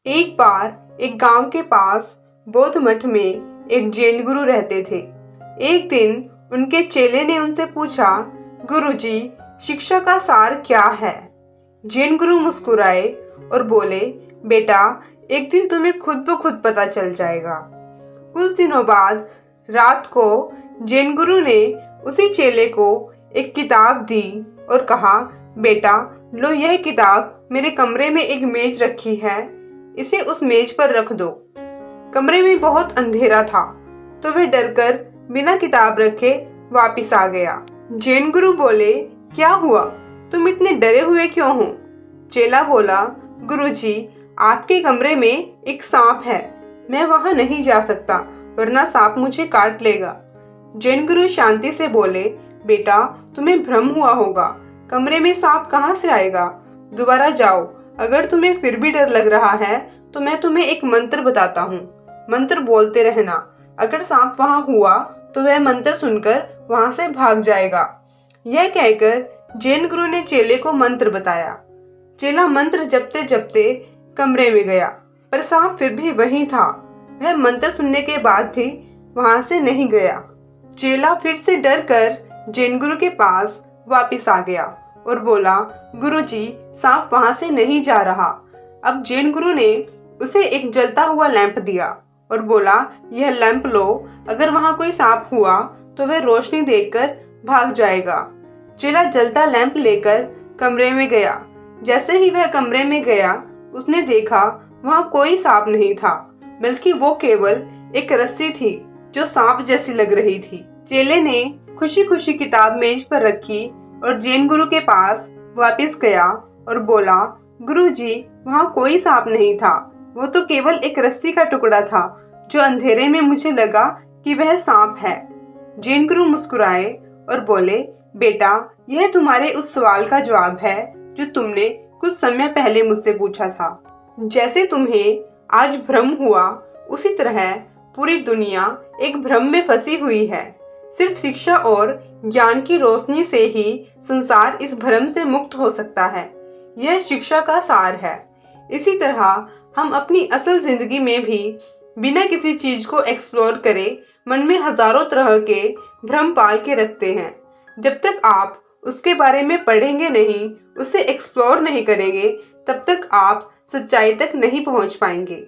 एक बार एक गांव के पास बौद्ध मठ में एक जैन गुरु रहते थे। एक दिन उनके चेले ने उनसे पूछा, गुरुजी, शिक्षा का सार क्या है? जैन गुरु मुस्कुराए और बोले, बेटा, एक दिन तुम्हें खुद ब खुद पता चल जाएगा। कुछ दिनों बाद रात को जैन गुरु ने उसी चेले को एक किताब दी और कहा, बेटा, लो, यह किताब मेरे कमरे में एक मेज रखी है, इसे उस मेज पर रख दो। कमरे में बहुत अंधेरा था, तो वह डरकर बिना किताब रखे वापस आ गया। जैन गुरु बोले, क्या हुआ? तुम इतने डरे हुए क्यों हो? चेला बोला, गुरुजी, आपके कमरे में एक सांप है, मैं वहां नहीं जा सकता, वरना सांप मुझे काट लेगा। जैन गुरु शांति से बोले, बेटा, तुम्हें भ्रम हुआ होगा, कमरे में सांप कहाँ से आएगा? दोबारा जाओ, अगर तुम्हें फिर भी डर लग रहा है तो मैं तुम्हें एक मंत्र बताता हूँ, मंत्र बोलते रहना। अगर सांप वहां हुआ तो वह मंत्र सुनकर वहां से भाग जाएगा। यह कहकर जैन गुरु ने चेले को मंत्र बताया। चेला मंत्र जपते जपते कमरे में गया, पर सांप फिर भी वहीं था। वह मंत्र सुनने के बाद भी वहां से नहीं गया। चेला फिर से डर कर जैन गुरु के पास वापिस आ गया और बोला, गुरुजी, सांप वहां से नहीं जा रहा। अब जैन गुरु ने उसे एक जलता हुआ लैंप दिया और बोला, यह लैंप लो, अगर वहां कोई सांप हुआ तो वह रोशनी देखकर भाग जाएगा। चेला जलता लैंप लेकर कमरे में गया। जैसे ही वह कमरे में गया, उसने देखा वहां कोई सांप नहीं था, बल्कि वो केवल एक रस्सी थी जो सांप जैसी लग रही थी। चेले ने खुशी खुशी किताब मेज पर रखी और जैन गुरु के पास वापस गया और बोला, गुरुजी, वहां कोई सांप नहीं था, वो तो केवल एक रस्सी का टुकड़ा था जो अंधेरे में मुझे लगा कि वह सांप है। जैन गुरु मुस्कुराए और बोले, बेटा, यह तुम्हारे उस सवाल का जवाब है जो तुमने कुछ समय पहले मुझसे पूछा था। जैसे तुम्हें आज भ्रम हुआ, उसी तरह पूरी दुनिया एक भ्रम में फंसी हुई है। सिर्फ शिक्षा और ज्ञान की रोशनी से ही संसार इस भ्रम से मुक्त हो सकता है। यह शिक्षा का सार है। इसी तरह हम अपनी असल जिंदगी में भी बिना किसी चीज को एक्सप्लोर करे मन में हजारों तरह के भ्रम पाल के रखते हैं। जब तक आप उसके बारे में पढ़ेंगे नहीं, उसे एक्सप्लोर नहीं करेंगे, तब तक आप सच्चाई तक नहीं पहुंच पाएंगे।